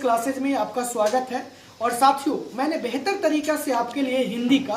Classes में आपका स्वागत है। और साथियों, मैंने बेहतर तरीका से आपके लिए हिंदी का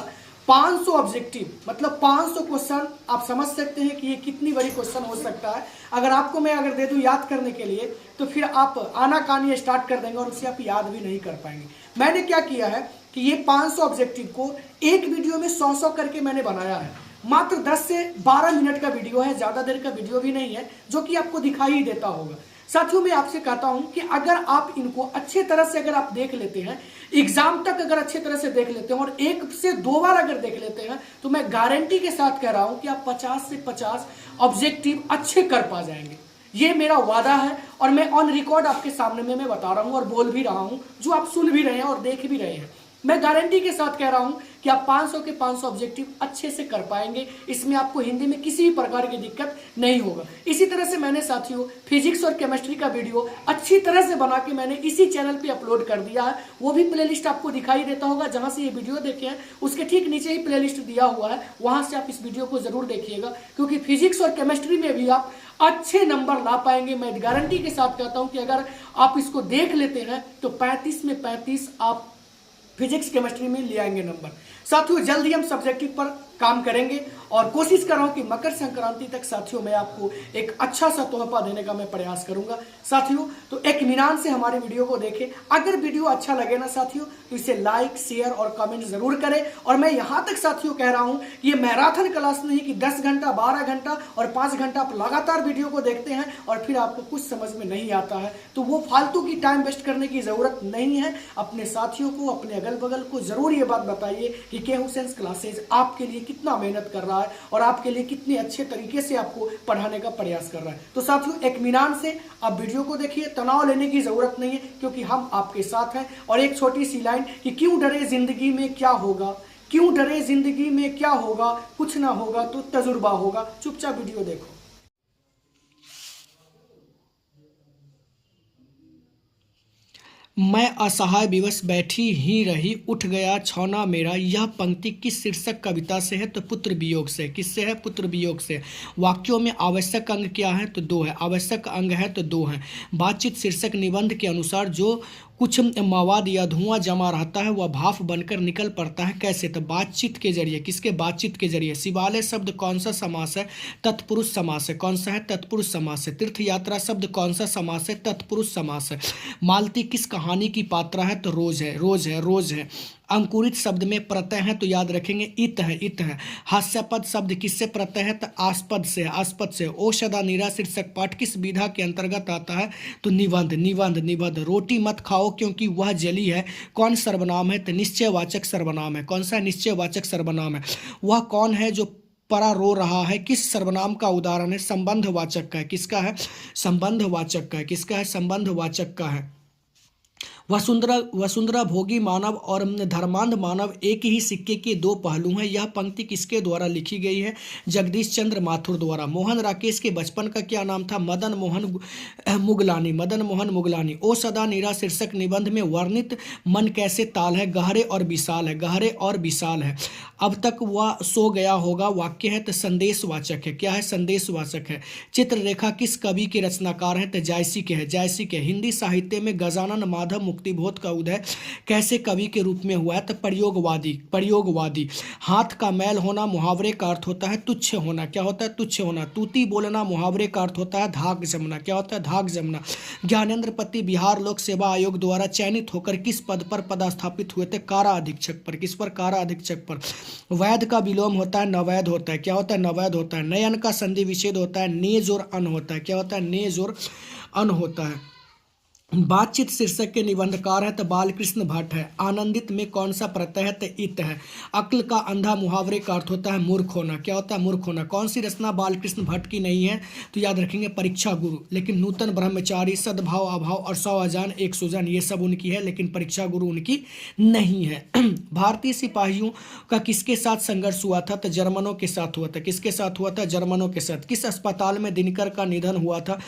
500 ऑब्जेक्टिव मतलब 500 क्वेश्चन, आप समझ सकते हैं कि ये कितनी बड़ी क्वेश्चन हो सकता है। अगर आपको मैं दे दूं याद करने के लिए तो फिर आप आनाकानी स्टार्ट कर देंगे और उसे आप याद भी नहीं कर पाएंगे। मैंने क्या किया है कि ये 500 ऑब्जेक्टिव को एक वीडियो में 100 करके मैंने बनाया है। मात्र 10 से 12 मिनट का वीडियो है, ज्यादा देर का वीडियो भी नहीं है, जो कि आपको दिखाई ही देता होगा। साथियों, मैं आपसे कहता हूं कि अगर आप इनको अच्छे तरह से अगर आप देख लेते हैं, एग्जाम तक अगर अच्छे तरह से देख लेते हैं और एक से दो बार अगर देख लेते हैं, तो मैं गारंटी के साथ कह रहा हूं कि आप 50 से 50 ऑब्जेक्टिव अच्छे कर पा जाएंगे। ये मेरा वादा है और मैं ऑन रिकॉर्ड आपके सामने में मैं बता रहा हूं और बोल भी रहा हूं, जो आप सुन भी रहे हैं और देख भी रहे हैं। मैं गारंटी के साथ कह रहा हूं कि आप 500 के 500 ऑब्जेक्टिव अच्छे से कर पाएंगे। इसमें आपको हिंदी में किसी भी प्रकार की दिक्कत नहीं होगा। इसी तरह से मैंने साथियों फिजिक्स और केमिस्ट्री का वीडियो अच्छी तरह से बना के मैंने इसी चैनल पे अपलोड कर दिया है। वो भी प्लेलिस्ट आपको दिखाई देता होगा, जहां से ये वीडियो देखे हैं उसके ठीक नीचे ही प्लेलिस्ट दिया हुआ है, वहां से आप इस वीडियो को जरूर देखिएगा, क्योंकि फिजिक्स और केमिस्ट्री में भी आप अच्छे नंबर ला पाएंगे। मैं गारंटी के साथ कहता हूं कि अगर आप इसको देख लेते हैं तो 35 में 35 आप फिजिक्स केमिस्ट्री में ले आएंगे नंबर। साथियों, जल्दी हम सब्जेक्टिव पर काम करेंगे और कोशिश कर रहा हूं कि मकर संक्रांति तक साथियों मैं आपको एक अच्छा सा तोहफा देने का मैं प्रयास करूंगा। साथियों, तो इत्मीनान से हमारे वीडियो को देखें। अगर वीडियो अच्छा लगे ना साथियों, तो इसे लाइक शेयर और कमेंट जरूर करें। और मैं यहां तक साथियों कह रहा हूं कि ये मैराथन क्लास नहीं कि 10 घंटा 12 घंटा और 5 घंटा आप लगातार वीडियो को देखते हैं और फिर आपको कुछ समझ में नहीं आता है, तो वो फालतू की टाइम वेस्ट करने की जरूरत नहीं है। अपने साथियों को, अपने अगल बगल को जरूर ये बात बताइए कि के हुसैन क्लासेज आपके लिए कितना मेहनत कर रहा है और आपके लिए कितने अच्छे तरीके से आपको पढ़ाने का प्रयास कर रहा है। तो साथियों, इत्मीनान से आप वीडियो को देखिए, तनाव लेने की जरूरत नहीं है, क्योंकि हम आपके साथ हैं। और एक छोटी सी लाइन कि क्यों डरे जिंदगी में क्या होगा, क्यों डरे जिंदगी में क्या होगा, कुछ ना होगा तो तजुर्बा होगा। चुपचाप वीडियो देखो। मैं असहाय विवश बैठी ही रही, उठ गया छौना मेरा। यह पंक्ति किस शीर्षक कविता से है? तो पुत्र वियोग से। किससे है? पुत्र वियोग से। वाक्यों में आवश्यक अंग क्या है? तो 2 है। आवश्यक अंग है तो 2 है। बातचीत शीर्षक निबंध के अनुसार जो कुछ मवाद या धुआं जमा रहता है वह भाप बनकर निकल पड़ता है। कैसे? तो बातचीत के जरिए। किसके? बातचीत के जरिए। शिवालय शब्द कौन सा समास है? तत्पुरुष समास है। कौन सा है? तत्पुरुष समास है। तीर्थ यात्रा शब्द कौन सा समास है? तत्पुरुष समास है। मालती किस कहानी की पात्रा है? तो रोज है। रोज है। रोज है। अंकुरित शब्द में प्रत्यय है तो याद रखेंगे इत है। इत है। हास्यास्पद शब्द किससे प्रत्यय है? तो आस्पद से। आस्पद से। ओ सदा नीरा शीर्षक पाठ किस विधा के अंतर्गत आता है? तो निबंध। निबंध। निबंध। रोटी मत खाओ क्योंकि वह जली है, कौन सर्वनाम है? तो निश्चयवाचक सर्वनाम है। कौन सा? निश्चयवाचक सर्वनाम है। वह कौन है जो परा रो रहा है? किस सर्वनाम का उदाहरण है? संबंधवाचक का है। किसका है? संबंधवाचक का है। किसका है? संबंधवाचक का है। वसुंधरा भोगी मानव और धर्मांध मानव एक ही सिक्के के 2 पहलू हैं। यह पंक्ति किसके द्वारा लिखी गई है? जगदीश चंद्र माथुर द्वारा। मोहन राकेश के बचपन का क्या नाम था? मदन मोहन मुगलानी। मदन मोहन मुगलानी। ओ सदा नीरा शीर्षक निबंध में वर्णित मन कैसे ताल है? गहरे और विशाल है। गहरे और विशाल है। अब तक वह सो गया होगा वाक्य है तो संदेशवाचक है। क्या है? संदेशवाचक है। चित्ररेखा किस कवि के रचनाकार है? तो जायसी के है। जायसी के। हिंदी साहित्य में गजानन माधव मुक्तिबोध का उदय कैसे कवि के रूप में हुआ है? तो प्रयोगवादी। प्रयोगवादी। हाथ का मैल होना मुहावरे का अर्थ होता है तुच्छ होना। क्या होता है? तुच्छ होना। तूती बोलना मुहावरे का अर्थ होता है धाक जमना। क्या होता है? धाक जमना। ज्ञानेंद्र पति बिहार लोक सेवा आयोग द्वारा चयनित होकर किस पद पर पदस्थापित हुए थे? कारा अधीक्षक पर। किस पर? कारा अधीक्षक पर। वैध का विलोम होता है नवैध होता है। क्या होता है? नवैध होता है। नयन का संधि विच्छेद होता है नेज और अन होता है। क्या होता है? नेज और अन होता है। बातचीत शीर्षक के निबंधकार है तो बालकृष्ण भट्ट है। आनंदित में कौन सा प्रत्यय है? तो इत है। अक्ल का अंधा मुहावरे का अर्थ होता है मूर्ख होना। क्या होता है? मूर्ख होना। कौन सी रचना बालकृष्ण भट्ट की नहीं है? तो याद रखेंगे परीक्षा गुरु। लेकिन नूतन ब्रह्मचारी, सद्भाव अभाव और 100 अजान 1 सुजन ये सब उनकी है, लेकिन परीक्षा गुरु उनकी नहीं है। भारतीय सिपाहियों का किसके साथ संघर्ष हुआ था? तो जर्मनों के साथ हुआ था। किसके साथ हुआ था? जर्मनों के साथ। किस अस्पताल में दिनकर का निधन हुआ था?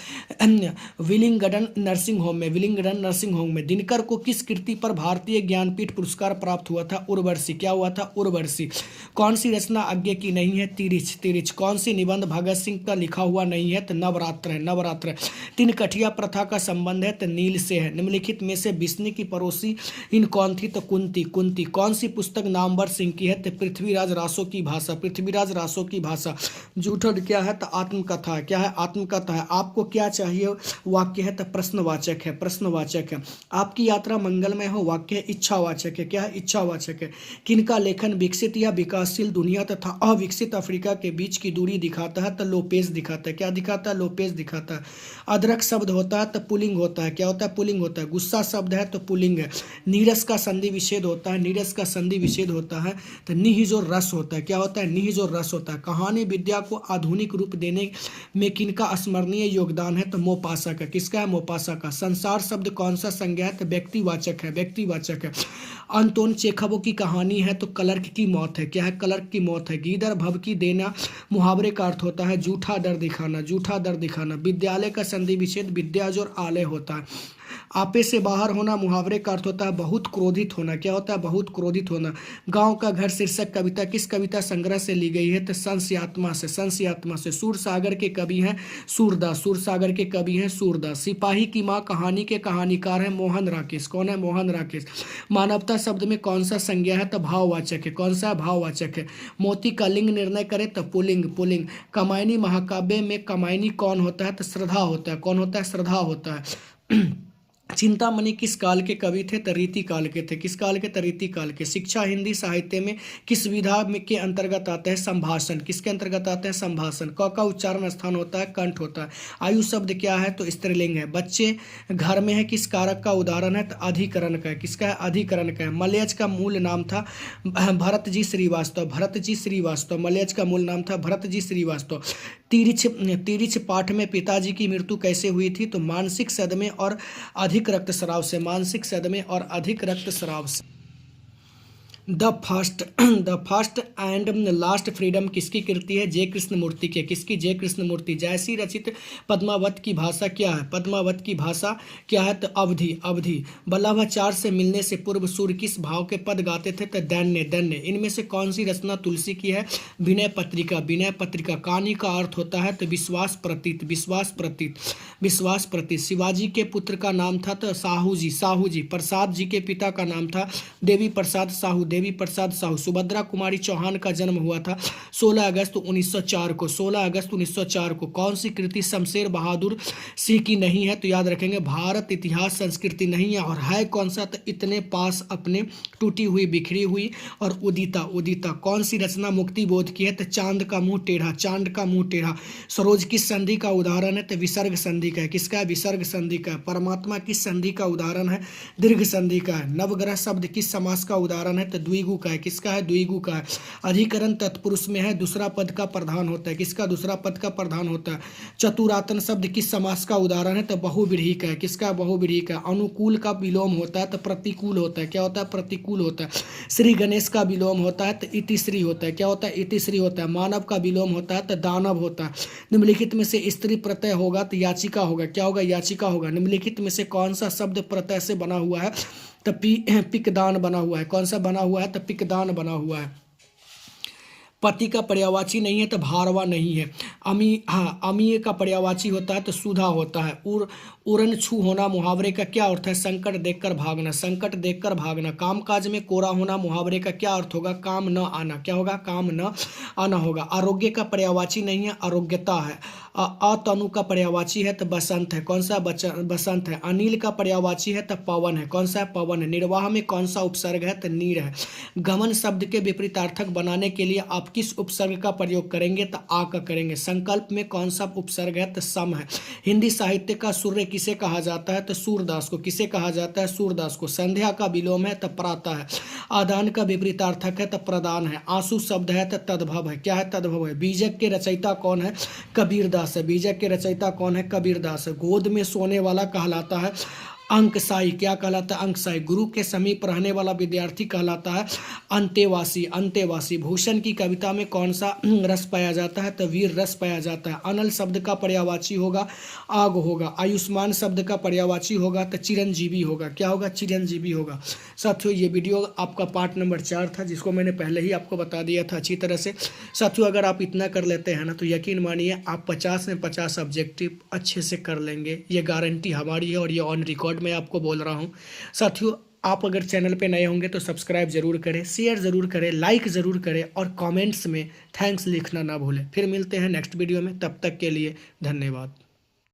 विलिंगडन नर्सिंग होम में। में, विलिंगडन नर्सिंग होम में। दिनकर को किस कृति पर भारतीय ज्ञानपीठ पुरस्कार प्राप्त हुआ था? उर्वशी। क्या हुआ था? उर्वशी। कौन सी रचना आज्ञा की नहीं है? तिरिच। तिरिच। कौन सी निबंध भगत सिंह का लिखा हुआ नहीं है? तो नवरात्र है, नवरात्र। तीन कठिया प्रथा का संबंध है? तो नील से है। निम्नलिखित में से बिस्नी की पड़ोसी इन कौन थी? तो कुंती। कुंती। कौन सी पुस्तक नामवर सिंह की है? तो पृथ्वीराज रासो की भाषा। पृथ्वीराज रासो की भाषा। जूठन क्या है? तो आत्मकथा। क्या है? आत्मकथा है। आपको क्या चाहिए? वाक्य है तो प्रश्नवाचक है, प्रश्नवाचक है। आपकी यात्रा मंगलमय हो, वाक्य है इच्छावाचक है। क्या है? इच्छावाचक है। किनका लेखन विकसित या विकासशील दुनिया तथा अविकसित अफ्रीका के बीच की दूरी दिखाता है? तो लोपेज दिखाता है। क्या दिखाता है? लोपेज दिखाता है। अदरक शब्द होता है तो पुलिंग होता है। क्या होता है? पुलिंग होता है। गुस्सा शब्द है तो पुलिंग है। नीरस का संधि विच्छेद होता है, नीरस का संधि विच्छेद होता है तो निहिज और रस होता है। क्या होता है? निहिज और रस होता है। कहानी विद्या को आधुनिक रूप देने में किनका स्मरणीय योगदान है? तो मोपासा का। किसका है? मोपासा का। संसार शब्द कौन सा संज्ञा है? तो व्यक्तिवाचक है, व्यक्तिवाचक है। अंतोन चेखवो की कहानी है तो क्लर्क की मौत है। क्या है? क्लर्क की मौत है। गीदड़ भभकी देना मुहावरे का अर्थ होता है जूठा डर दिखाना, जूठा डर दिखाना। विद्यालय का संधि विच्छेद विद्याज और आलय होता है। आपे से बाहर होना मुहावरे का अर्थ होता है बहुत क्रोधित होना। क्या होता है? बहुत क्रोधित होना। गांव का घर शीर्षक कविता किस कविता संग्रह से ली गई है? तो संस्यात्मा से, संस्यात्मा से। सूरसागर के कवि हैं सूरदास, सूरसागर के कवि हैं सूरदास। सिपाही की माँ कहानी के कहानीकार हैं मोहन राकेश। कौन है? मोहन राकेश। मानवता शब्द में कौन सा संज्ञा है? तो भाववाचक है। कौन सा? भाववाचक है। मोती का लिंग निर्णय करे तो पुलिंग, पुलिंग। कमायनी महाकाव्य में कमायनी कौन होता है? तो श्रद्धा होता है। कौन होता है? श्रद्धा होता है। चिंतामणि किस काल के कवि थे? तो रीति काल के थे। किस काल के? तो रीति काल के। शिक्षा हिंदी साहित्य में किस विधा में के अंतर्गत आता है? संभाषण। किसके अंतर्गत आता है? संभाषण। क का उच्चारण स्थान होता है कंठ होता है। आयु शब्द क्या है? तो स्त्रीलिंग है। बच्चे घर में है किस कारक का उदाहरण है? तो अधिकरण का है। किसका है? अधिकरण का है। मलयज का मूल नाम था भरत जी श्रीवास्तव, भरत जी श्रीवास्तव। मलयज का मूल नाम था भरत जी श्रीवास्तव। तिरिछ, तिरिछ पाठ में पिताजी की मृत्यु कैसे हुई थी? तो मानसिक सदमे और अधिक रक्तस्राव से, मानसिक सदमे और अधिक रक्तस्राव से। The first and last freedom किसकी कृति है? जय कृष्णमूर्ति के। किसकी? जय कृष्णमूर्ति। जयसी रचित पद्मावत की भाषा क्या है? पद्मावत की भाषा क्या है? तो अवधि, अवधि। वल्लभाचार्य से मिलने से पूर्व सूर्य किस भाव के पद गाते थे? तो दैन्य, दैन्य। इनमें से कौन सी रचना तुलसी की है? विनय पत्रिका, विनय पत्रिका। कहानी का अर्थ होता है तो विश्वास प्रतीत, विश्वास प्रतीत, विश्वास प्रतीत। शिवाजी के पुत्र का नाम था तो साहू जी, साहू जी। प्रसाद जी के पिता का नाम था देवी प्रसाद साहू, देवी प्रसाद साहू। सुभद्रा कुमारी चौहान का जन्म हुआ था 16 अगस्त 1904 को, 16 अगस्त 1904 को। कौन सी कृति शमशेर बहादुर सिंह की नहीं है? तो याद रखेंगे भारत इतिहास संस्कृति नहीं है। और है कौन सा? तो इतने पास अपने, टूटी हुई, बिखरी हुई और उदिता, उदिता। कौन सी रचना मुक्ति बोध की है? तो चांद का मुंह टेढ़ा, चांद का मुंह टेढ़ा। सरोज किस संधि का उदाहरण है? तो विसर्ग संधि का है। किसका है? विसर्ग संधि का है। परमात्मा किस संधि का उदाहरण है? दीर्घ संधि का है। नवग्रह शब्द किस समास का उदाहरण है? तो द्विगु का है। किसका है? द्विगु का है। अधिकरण तत्पुरुष में है, दूसरा पद का प्रधान होता है। किसका? दूसरा पद का प्रधान होता है। चतुरातन शब्द किस समास का उदाहरण है? तो बहुव्रीहि का है। किसका? बहुव्रीहि का। अनुकूल का विलोम होता है तो प्रतिकूल होता है। क्या होता है? प्रतिकूल होता है। श्री गणेश का विलोम होता है तो इतिश्री होता है। क्या होता है? इतिश्री होता है। मानव का विलोम होता है तो दानव होता है। निम्नलिखित में से स्त्री प्रत्यय होगा तो याचिका होगा। क्या होगा? याचिका होगा। निम्नलिखित में से कौन सा शब्द प्रत्यय से बना हुआ है? तो पिकदान बना हुआ है। कौन सा बना हुआ है? तो पिकदान बना हुआ है। पति का पर्यायवाची नहीं है तो भारवा नहीं है। अमीय का पर्यायवाची होता है तो सुधा होता है। उड़न छू होना मुहावरे का क्या अर्थ है? संकट देखकर भागना, संकट देखकर भागना। कामकाज में कोरा होना मुहावरे का क्या अर्थ होगा? काम न आना। क्या होगा? काम न आना होगा। आरोग्य का पर्यायवाची नहीं है, आरोग्यता है। अतनु का पर्यायवाची है तो बसंत है। कौन सा? बसंत है। अनिल का पर्यायवाची है तो पवन है। कौन सा है? पवन है। निर्वाह में कौन सा उपसर्ग है? तो नीर है। गमन शब्द के विपरीतार्थक बनाने के लिए आप किस उपसर्ग का प्रयोग करेंगे? तो आ का करेंगे। संकल्प में कौन सा उपसर्ग है? तो सम है। हिंदी साहित्य का सूर्य किसे कहा जाता है? तो सूरदास को। किसे कहा जाता है? सूरदास को। संध्या का विलोम है तो प्रातः है। आदान का विपरीतार्थक है तो प्रदान है। आंसू शब्द है तो तद्भव है। क्या है? तद्भव है। बीजक के रचयिता कौन है? कबीरदास है। बीजक के रचयिता कौन है? कबीरदास है। गोद में सोने वाला कहलाता है अंकसाई क्या कहलाता है? अंकसाई। गुरु के समीप रहने वाला विद्यार्थी कहलाता है अंतेवासी। अंतेवासी। भूषण की कविता में कौन सा रस पाया जाता है? तो वीर रस पाया जाता है। अनल शब्द का पर्यायवाची होगा आग होगा। आयुष्मान शब्द का पर्यायवाची होगा तो चिरंजीवी होगा। क्या होगा? चिरंजीवी होगा। साथियों ये वीडियो आपका पार्ट नंबर 4 था, जिसको मैंने पहले ही आपको बता दिया था अच्छी तरह से। साथियों अगर आप इतना कर लेते हैं ना तो यकीन मानिए आप 50 में 50 ऑब्जेक्टिव अच्छे से कर लेंगे, ये गारंटी हमारी है और ये ऑन रिकॉर्ड मैं आपको बोल रहा हूँ। साथियों आप अगर चैनल पे नए होंगे तो सब्सक्राइब जरूर करें, शेयर जरूर करें, लाइक जरूर करें और कमेंट्स में थैंक्स लिखना ना भूलें। फिर मिलते हैं नेक्स्ट वीडियो में, तब तक के लिए धन्यवाद।